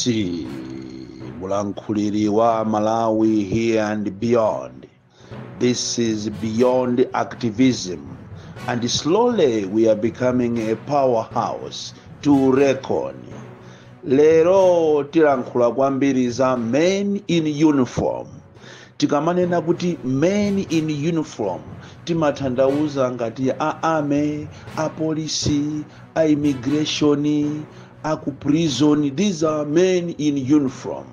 BBC, Mulankuliri wa Malawi here and beyond. This is beyond activism, and slowly we are becoming a powerhouse to reckon. Lero tilankhula kwambiri za men in uniform. Tikamanena kuti men in uniform timatanthauza ngati a army, a police, a immigration, a prison. These are men in uniform,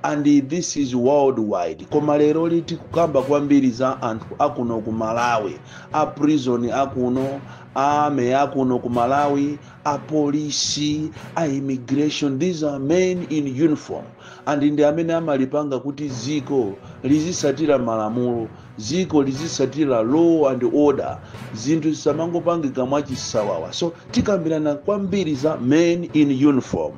and this is worldwide. Koma lero liti kukamba kwambiri za anthu akuno ku Malawi, a prison akuno, a army akuno ku Malawi, a police, a immigration. These are men in uniform, and ndi amene amalipanga kuti ziko lizisatira malamulo, ziko lizisatira law and order, zinthu zisamangopangika mwachisawawa. So tikambirana kwambiri za men in uniform.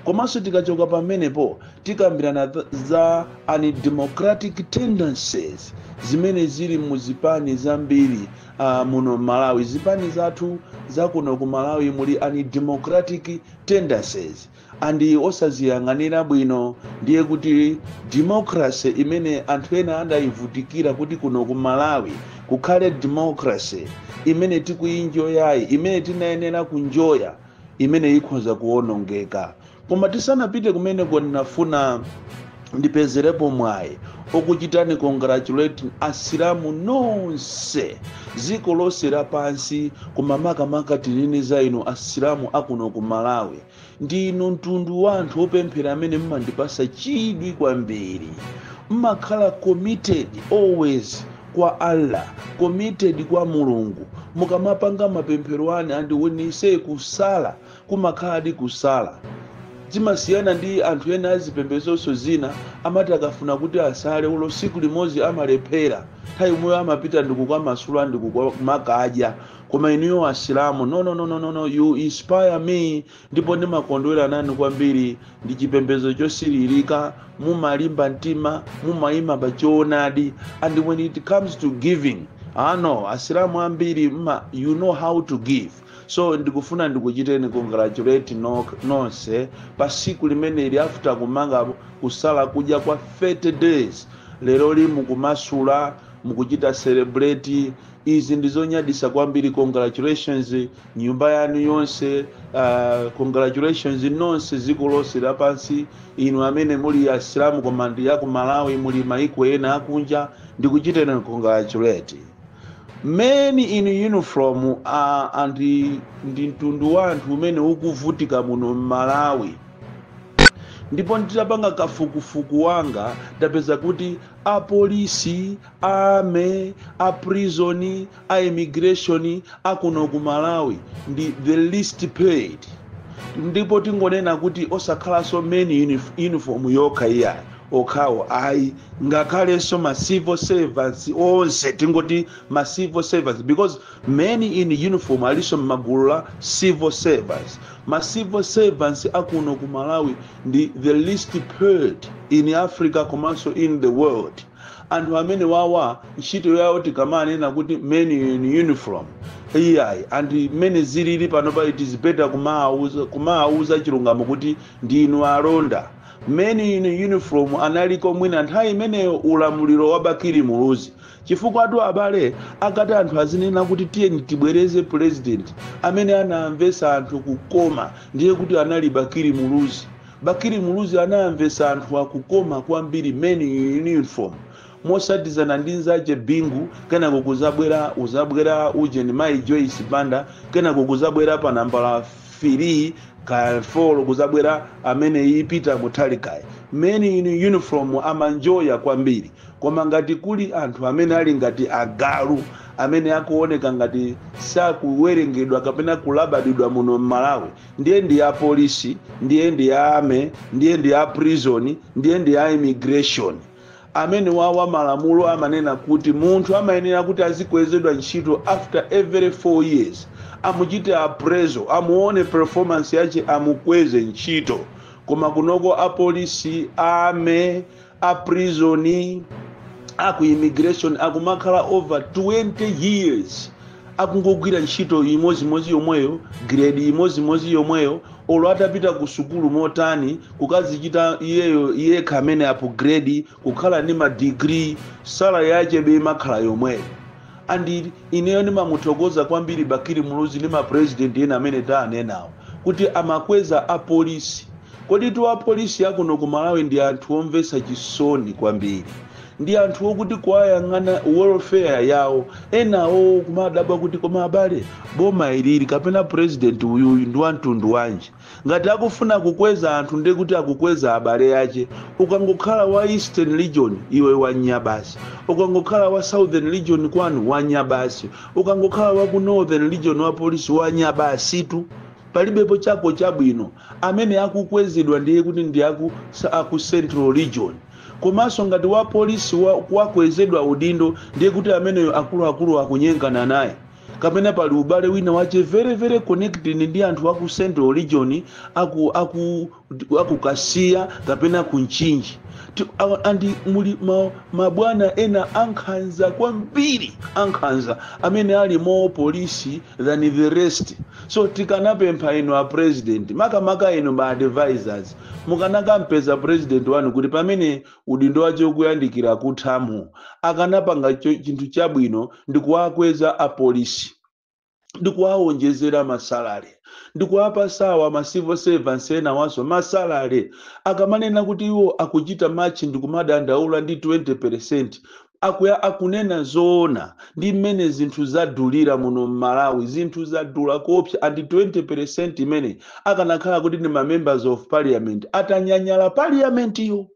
Komanso tikachoka pamenepo tikambirana za democratic tendencies zimene zili muzipani zambiri muno Malawi. Zipani zathu zakuno ku Malawi muli democratic tendencies, andi osaziyang'anira bwino ndiye kuti democracy imene anthu ena andayivutikira kuti kuno ku Malawi kukhale democracy imene tikuinjoyayi, imene tinayenera kunjoya, imene ikhoza kuonongeka. Koma tisanapite kumene ndinafuna ndipezerepo mwayi okuchitani congratulate asilamu nonse ziko lonse lapansi, koma makamaka tinene za inu asilamu akuno ku Malawi. Ndinu mtundu wa anthu opemphera amene mmandipasa chidwi kwambiri, mmakhala committed always kwa Allah, committed kwa Mulungu. Mukamapanga mapemphero anu andiwonise kusala, kumakhala di kusala. Timasiyana ndi anthu ena azipembedzo zina amati akafuna kuti asale ulo siku limodzi amalephera, nthawi imweyo amapita ndikukamasula ndikukamakadya. Koma inuyo asilamu no, you inspire me, ndipo ndimakondwera nanu kwambiri. Ndi chipembedzo chosiririka, mumalimba mtima, mumayima pa choonadi. And when it comes to giving, asilamu ambiri you know how to give. So ndikufuna ndikuchiteni congratulate nonse pa siku limene after kumanga kusala kudya kwa 30 days. Lero mukumasula, mukuchita celebrate. Izi ndizonyadisa kwambiri. Congratulations nyumba yanu yonse, congratulations nonse ziko lonse lapansi, inu amene muli asilamu koma ndi ya ku Malawi muli maiko ena akunja, ndikuchiteni congratulate. Men in uniform ndi mtundu wa anthu umene ukuvutika muno Malawi. Ndipo nditapanga kafukufuku wanga ndapeza kuti a police, a army, a prison, a immigration akuno ku Malawi ndi the least paid. Ndipo tingonena kuti osakhalanso men in uniform yokha iya okhawo ayi, ngakhalenso ma civil servants onse tingoti ma civil servants, because men in uniform aliso magulu la civil servants. Ma civil servants akuno ku Malawi ndi the least paid in Africa komanso in the world. Anthu amene wawa ntchito yawo tikamanena kuti men in uniform iyayi, and mene zilili panopa it is better kumawuza chilungamo kuti ndinu alonda. Men in uniform analiko mwina nthawi imeneyo ulamuliro wa Bakiri Muluzi, chifukwa atu abale akati anthu azinena kuti tiyeni tibwereze president amene anamvesa anthu kukoma, ndiye kuti anali Bakiri Muluzi. Bakiri Muluzi anamvesa anthu akukoma kwambiri men in uniform. Mosatizana ndi nzache Bingu, kena uzabwera uje ni Mai Joyce Banda, kena kukuzabwera pa nambala 3 Kalfolo kuzabwera amene ipita Mutalikai. Men in uniform amanjoya kwambiri. Koma ngati kuli anthu amene ali ngati agalu, amene akuoneka ngati sakuwerengedwa kapena kulabadidwa muno Malawi, ndiye ndi ya police, ndiye ndi ya army, ndiye ndi ya prison, ndiye ndi ya immigration. Amene wawa malamulo amanena kuti munthu amayenera kuti azikwezedwa ntchito after every 4 years. Amuchite appraisal, amuone performance yache, amukweze ntchito. Koma kunoko a police, army, a prison, aku immigration akumakhala over 20 years akungogwira ntchito imodzi yomweyo, grade imodzi yomweyo, olo atapita ku sukulu motani kukazichita iye kamene upgrade kukhala ndi ma degree, salary yake imakhala yomweyo. Andi ineyo ndimamuthokoza kwambiri Bakiri Muluzi ndi ma president ena amene tanenawo kuti amakweza apolisi. Kodi tu apolisi akuno ku Malawi ndi anthu omvetsa chisoni kwambiri, ndi anthu okuti kuwayang'ana welfare yawo, enawo kumadabwa kuti koma abale boma ilili kapena president uyu ndi wamtundu wanji. Ngati akufuna kukweza anthu ndi kuti akukweza abale yache. Ukangokhala wa Eastern Region iwe wanyabasi, ukangokhala wa Southern Region kwanu wanyabasi, ukangokhala wa ku Northern Region wa polisi wanyabasi tu. Palibepo chako chabwino. Amene akukwezedwa ndiye kuti ndi aku Central Region. Komanso ngati wa polisi wakwezedwa udindo ndiye kuti ameneyo akuluakulu akunyengana naye. Kapena pali ubale wina wache very connected ndi anthu aku Central Region aku Kasiya kapena ku Nchinji. Andi muli mabwana ena ankhanza kwambiri, ankhanza amene ali more polisi than the rest. So tikanapempha ino a president, makamaka ino ma advisors, mukanakampeza president wanu kuti pamene udindo wache ukuyandikira kuthamu akanapanga chinthu chabwino ndi kuwakweza apolisi, ndi kuwawonjezera masalary, ndi kuwapa sawa ma civil servants ena waso masalary. Akamanena kuti iwo akuchita machi ndi kumadandaula ndi 20%, akunena zoona ndi mmene zinthu zadulira muno Malawi, zinthu zadula kopsa. Andi 20% imene akanakhala kuti ndi ma members of parliament atanyanyala parliament iyo.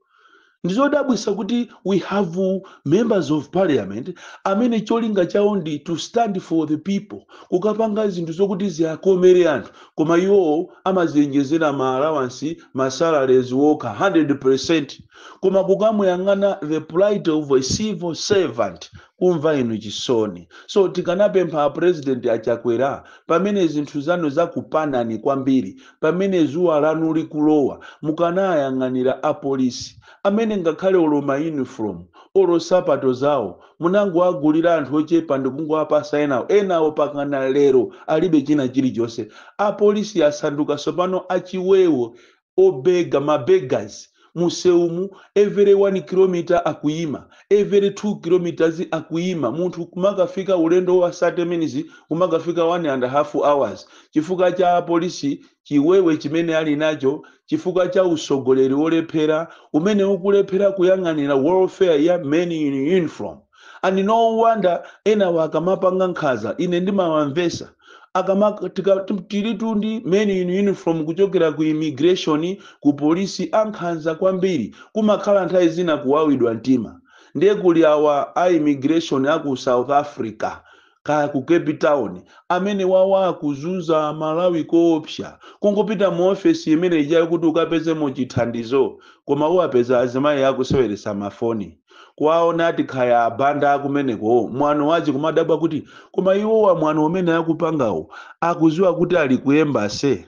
Ndizodabwisa kuti we have members of parliament amene cholinga chawo ndi to stand for the people, kukapanga zinthu zokuti ziakomere anthu, koma iwo amazenjezera ma allowance, ma salaries woka 100%, koma kukamuyang'ana the plight of a civil servant kumva inu chisoni. So tikanapempha president achakwera pamene zinthu zanu zakupanani kwambiri, pamene zuwa lanu likulowa, mukanayang'anira apolisi amene ngakhale oloma uniform olo sapato zawo munango agulira anthu ochepa ndi kungowapasa enawo pakana lero alibe china chilichonse. Apolisi asanduka sopano achiwewo, obega, mabeggars. Museumu every 1 kilometer akuyima, every 2 kilometers akuyima. Munthu kumakafika ulendo wa 30 minutes kumakafika 1.5 hours. Chifukwa cha polisi chiwewe chimene ali nacho, chifukwa cha usogoleri wolephera umene ukulephera kuyang'anira welfare ya men in uniform. And no wonder ena wakamapanga nkhaza ine ndimawamvesa tilitu ndi men in uniform kuchokera ku immigration ku polisi ankhanza kwambiri, kumakhala nthawi zina kuwawidwa mtima. Ndiye kuli awa a immigration aku South Africa kaya ku Cape Town amene wawa kuzunza Malawi koopsa, kungopita mu office imene ijayo kuti ukapeze mu chithandizo, koma uwapeza azimayi akuseweresa mafoni. Kwaona ati khaya abanda akumeneko mwano wachi kumadabwa kuti koma iwo wa mwano umene akupangawo akuziwa kuti ali ku embassy,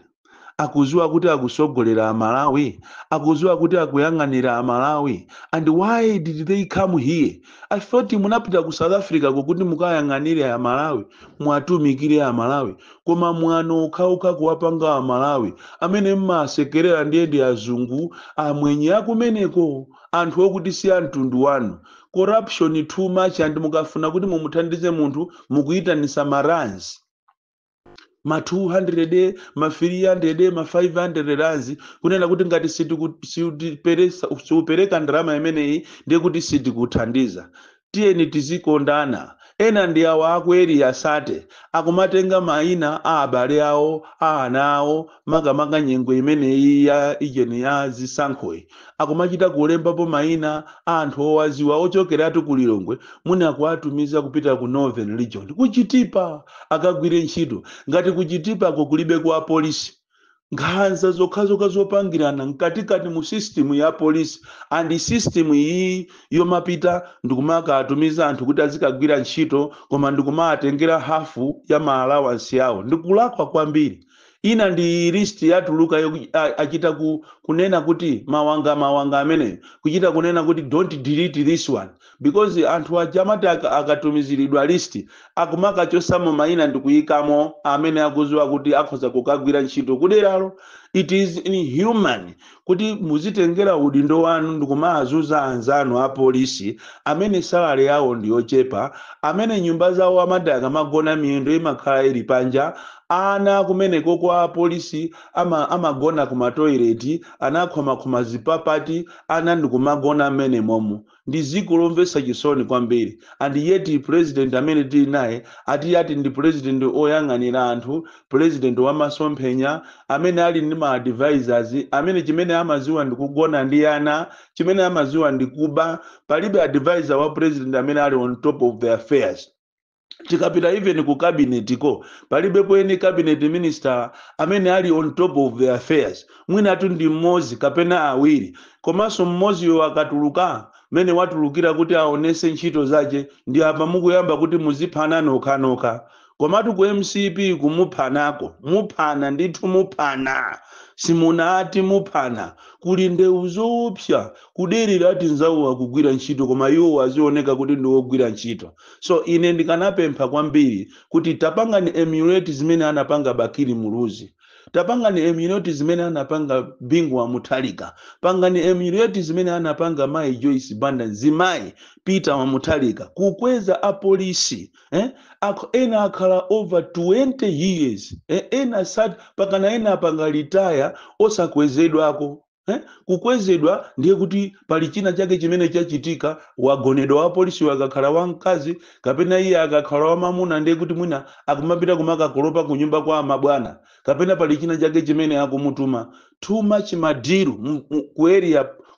akuziwa kuti akusogolera Amalawi, akuziwa kuti akuyang'anira Amalawi. And why did they come here? I thought munapita ku South Africa kuti mukayang'anire Amalawi, mwatumikire Amalawi, koma mwano ukauka kuwapanga Amalawi amene mmasekerera ndiye ndi azungu amwenye akumeneko, anthu okuti si amtundu wanu. Corruption too much, and mukafuna kuti mumuthandize munthu mukuyitanisa maranzi ma 200 ma 300 ma 500 ranzi kunena kuti ngati siupereka ndalama imeneyi ndiye kuti sitikuthandiza. Tiyeni tizikondana. Ena ndi awa akweri asate akumatenga maina a abale awo, a ana awo, makamaka nyengo imeneyi ya ijeni ya zisankhoyi akumachita kulembapo maina a anthu owaziwa ochokeratu ku Lilongwe muni akuatumiza kupita ku Northern Region kuchitipa akagwire ntchito. Ngati kuchitipa kulibe kwa polisi, nkhanza zokhazoka zopangirana mkatikati mu system ya polisi, and system iyi yomapita ndikumaka atumiza anthu kuti azikagwira ntchito koma ndikumatengera hafu ya ma allowance yawo. Ndikulakwa kwambiri. ina ndi list yatuluka achita kunena kuti mawanga amene kuchita kunena kuti don't delete this one because anthu ajamati akatumiziridwa list akumaka chosamo maina ndikuyikamo amene akuziwa kuti akhoza kukagwira ntchito kuderalo. It is inhuman kuti muzitengera udindo wanu ndikumazuza anzanu a polisi amene salary yawo ndiyochepa, amene nyumba zawo amati akamagona miyendo imakhala ili panja, ana kumeneko kwa polisi amagona kumatoileti, anakhoma zipapati, ana ndikumagona amene momo. Ndi dziko lomvetsa chisoni kwambiri. And yet president amene tili naye ati ndi president oyang'anira anthu, president wamasomphenya, amene ali ndi ma advisors, amene chimene amaziwa ndikugona ndi ana, chimene amaziwa ndikuba. Palibe advisor wa president amene ali on top of the affairs. Tikapita even ku cabinet ko palibe kweni cabinet minister amene ali on top of the affairs. Mwina atu ndi mmozi kapena awiri, komanso mmozi yo akatuluka mene watulukira kuti aonese ntchito zache ndi apa mukuyamba kuti muziphana nokha. Komatu ku MCP kumuphanako, muphana ndithu muphana, simunati muphana, kuli ndewu zoopsa kuderera ati nzawo akugwira ntchito koma iwo wazioneka kuti ndi wogwira ntchito. So ine ndikanapempha kwambiri kuti tapangani emulate zimene anapanga Bakiri Muluzi, tapangani emulate zimene anapanga Bingwa Mutharika, pangani emulate zimene anapanga Mai Joyce Banda Zimayi Peter wa Mutharika, kukweza apolisi ena akhala over 20 years ena sat pakana ena apanga retire osakwezedwako. Kukwezedwa ndiye kuti pali china chake chimene chachitika, wagonedwa wa polisi wakakhala wamkazi kapena iye akakhala wamamuna, ndiye kuti mwina akumapita kumakakolopa kunyumba kwa mabwana, kapena pali china chake chimene akumutuma. Too much madiru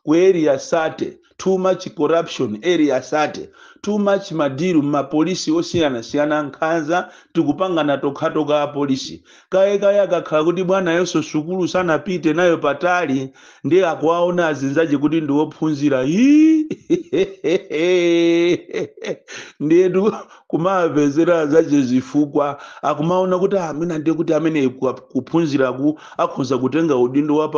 ku area sate, too much corruption area sate, too much madiru mapolisi osiyana nkhanza tikupangana tokha apolisi. Kaye akakhala kuti bwana yonso sukulu sanapite nayo patali, ndiye akuwaona azinzaje kuti ndi wophunzira ndiye kumapezera zache zifukwa akumaona kuti amene ndiye kuti amene kuphunzira akhoza kutenga udindo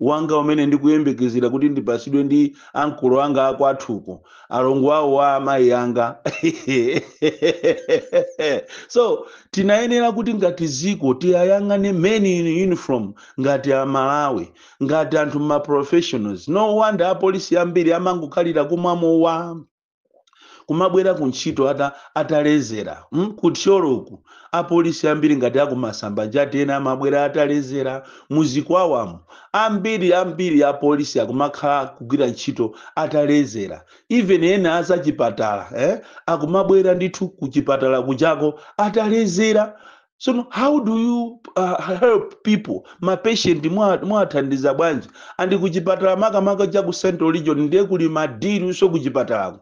wanga umene ndikuyembekezera kuti ndipasidwe ndi ankolo anga akwathuko, alongo awo wa amayi anga. So tinayenera kuti ngati ziko tiyayang'ane men in uniform ngati Amalawi, ngati anthu ma professionals. No wonder apolisi ambiri amangokhalira kumwamowa kumabwera kuntchito atalezera. Kuthyoloku apolisi ambiri ngati akumasamba njati ena amabwera atalezera. Muzikwawamo ambiri apolisi akumakhala kugwira ntchito atalezera. Even ena azachipatala akumabwera ndithu kuchipatala kuchako atalezera. So how do you help people? Ma patient mwathandiza bwanji? Andi kuchipatala makamaka cha ku Central Region ndiye kuli madiru so kuchipatalako.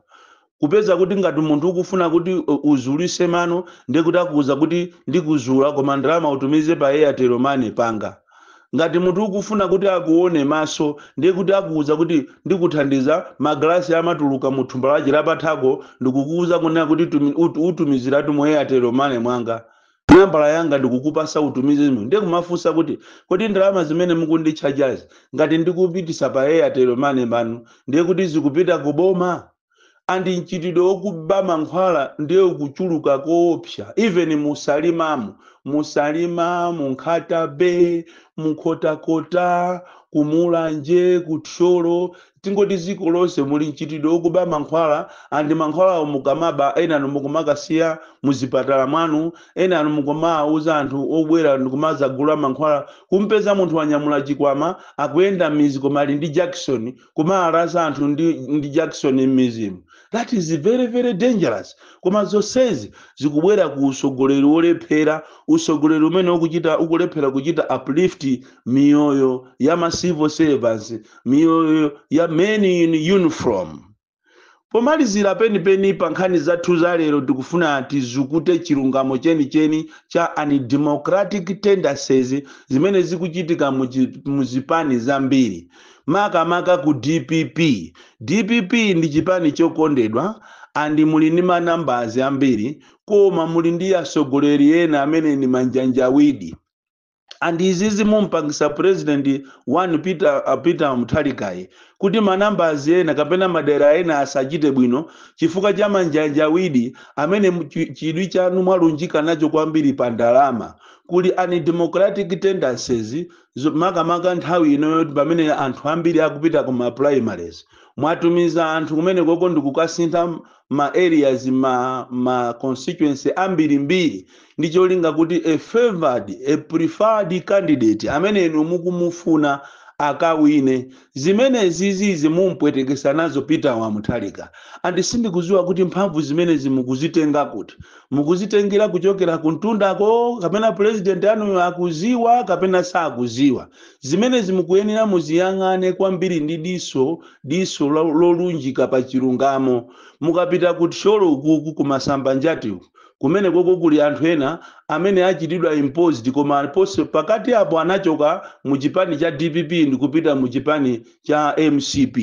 Kupeza kuti ngati munthu ukufuna kuti uzulise mano ndiye kuti akuuza kuti ndikuzula koma ndalama utumize pa Airtel Money panga. Ngati munthu ukufuna kuti akuone maso ndiye kuti akuuza kuti ndikuthandiza maglasi amatuluka mu thumba lache lapathako ndikukuuza kunena kuti utumiziratu mu Airtel Money mwanga. Nambala yanga ndikukupasa utumize zimene. Ndiye kumafunsa kuti kodi ndalama zimene mukundicharge ngati ndikupitisa pa Airtel Money pano ndiye kuti zikupita kuboma. Andi nchitidwe okuba mankhwala ndiye ukuchuluka koopsa. Even musalima Munkhatabe, Munkhotakota, Kumulanje, Kuthyolo, tingoti ziko lonse muli nchitidwe okuba mankhwala. Andi mankhwala mukamaba ena mukumakasiya muzipatala mwanu, ena mukumauza anthu obwera ndikumazagula mankhwala. Kumpeza munthu wanyamula chikwama akuyenda mizi koma ali ndi Jackson kumalasa anthu ndi Jackson m'mizimu. That is very, very dangerous. Koma zonsezi zikubwera ku usogoleri olephera, usogoleri umene ukulephera kuchita uplift miyoyo ya ma civil servants, miyoyo ya men in uniform. Pomalizira penipeni pa nkhani zathu za lero tikufuna tizukute chilungamo chenicheni cha undemocratic tendencies zimene zikuchitika muzipani zambiri. Makamaka ku DPP. DPP ndi chipani chokondedwa andi muli ndi manambazi ambiri koma muli ndi asogoleri ena amene ni manjanjawidi. and izizi mumpangisa president one Peter Mutharika kuti manambers ena kapena madera ena asachite bwino chifukwa cha manjanjawidi amene chidwi chanu mwalunjika nacho kwambiri pa ndalama kuli democratic tendencies makamaka nthawi ino pamene anthu ambiri akupita kuma primaries mwatumiza anthu kumene koko ndikukasintha ma areas ma constituency ambiri mbiri ndi cholinga kuti a preferred candidate amene inu mukumufuna akawine. Zimene zizi mumpwetekesa nazo Peter Mutharika and sindikuziwa kuti mphamvu zimene zimukuzitenga kuti mukuzitengera kuchokera kuntundako kapena president anu akuziwa kapena sakuziwa. Zimene zimukuyenera muziyang'ane kwambiri ndi diso lolunjika pa chilungamo. Mukapita kuti sholo ukuku kumasamba njati kumene koko kuli anthu ena amene achitidwa imposed koma pakati apo anachoka mu chipani cha DPP ndikupita mu chipani cha MCP.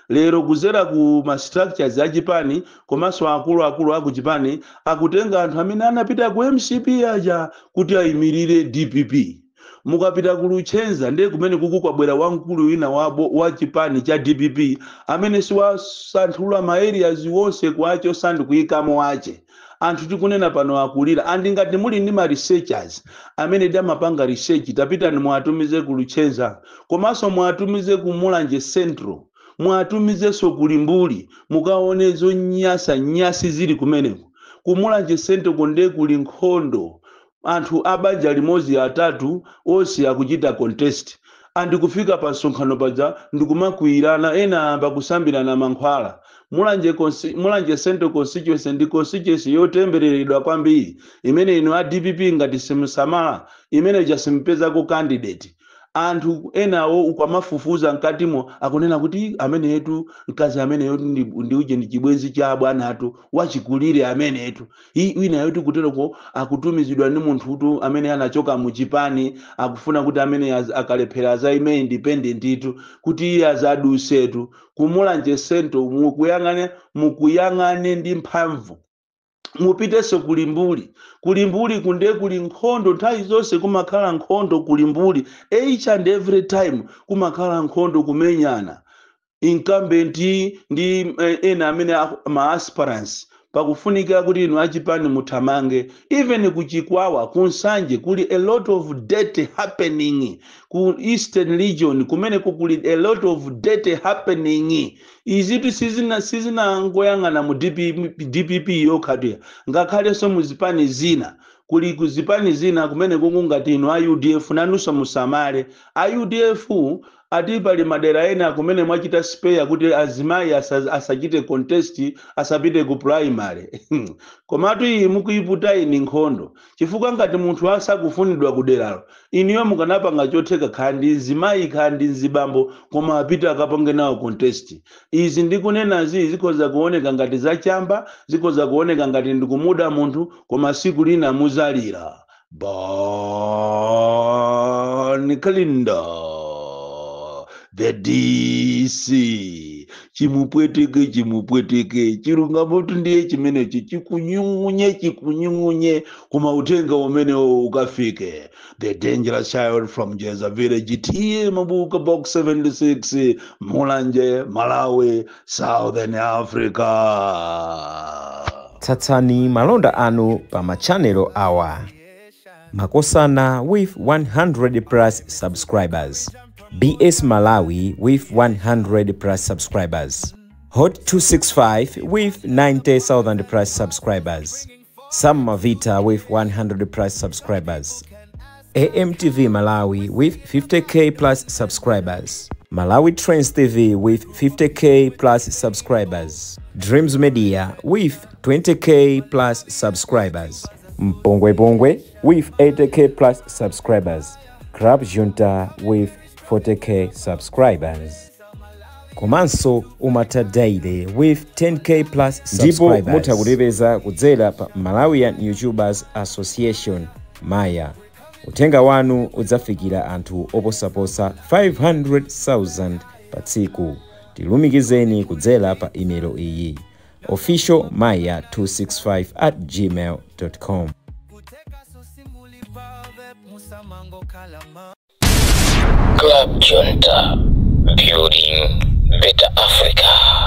Lero kuzera ku ma structures a chipani komanso akulu aku chipani akutenga anthu amene anapita ku MCP aja kuti ayimirire DPP. Mukapita kulutchenza ndiye kumene kukukwabwera wamkulu wina wa chipani cha DPP amene siwasanthula ma areas wonse kwacho sandikuyikamo wache. Anthu tikunena pano akulira andi ngati muli ndi ma researchers amene damapanga research tapita ni mwatumize kulutchenza komanso mwatumize ku Mulanje Central mwatumize so kulimbuli mukaone zo nyasi zili kumeneko ku Mulanje Central konde kuli nkhondo anthu abanja limozi atatu onse akuchita contest andi kufika pa nsonkhano paja ndikumakwirana ena pakusambirana mankhwala. Mulanje Central constituency ndi constituency yotembereredwa kwambiri imene ino a DPP ngati simsamala imene jasimpeza ko candidate. Anthu enawo ukamafufuza nkatimo akunena kuti amene yetu mkazi amene yetu ndi uje ndi chibwenzi cha bwana atu wachikulire amene yetu wina yetu kutereko akutumizidwa ndi munthu amene anachoka mu chipani akufuna kuti amene akalephera za ime independent itu kuti azadusetu ku Mulanje Central mukuyang'ane ndi mphamvu. Mupiteso kulimbuli kunde kuli nkhondo nthawi zonse kumakhala nkhondo kulimbuli each and every time kumakhala nkhondo kumenyana incumbent ndi ena amene ma aspirants pakufunika kuti inu achipani muthamange. Even kuchikwawa kunsanje kuli a lot of debt happening ku Eastern region kumene kuli a lot of debt happening. Izitu sizina ngoyang'ana mu DPP yokhatu ngakhale so muzipani zina kuli kuzipani zina kumene kungati inu a UDF nanusa musamale a UDF ati pali madera ena kumene mwachita spare kuti azimayi asachite contest asapite ku primary. Komatu iyi mukuiputa ini nkhondo chifukwa ngati munthu asakufunidwa kuderalo iniyo mukanapanga chotheka khandi zimayi khandi nzibambo koma apita akapange nawo contest. Izi ndikunena zikhoza kuoneka ngati zachamba zikhoza kuoneka ngati ndikumuda munthu koma siku lina muzalira. Bon Kalinda the DC chimupweteke chilungamo ndiye chimenechi chikunyungunye kuma utenga umene ukafike. The dangerous child from Jeza Village TM Mabuka Box 76 Mulanje Malawi Southern Africa. Tsatsani malonda anu pa machanelo awa Makosana with 100 plus subscribers, BS Malawi with 100 plus subscribers, Hot 265 with 90,000 plus subscribers, Sam Mavita with 100 plus subscribers, AMTV Malawi with 50k plus subscribers, Malawi Trends TV with 50k plus subscribers, Dreams Media with 20k plus subscribers, Mpongwe Bongwe with 80k plus subscribers, Crab Junta with 40k subscribers. Komanso Umata Daily with 10k plus subscribers. Ndipo mutakulipeza kudzera pa Malawian YouTubers Association Maya. Utenga wanu udzafikira anthu oposaposa 500,000 pa tsiku. Tilumikizeni kudzera pa email iyi officialmaya265@gmail.com. Club Junta, building better Africa.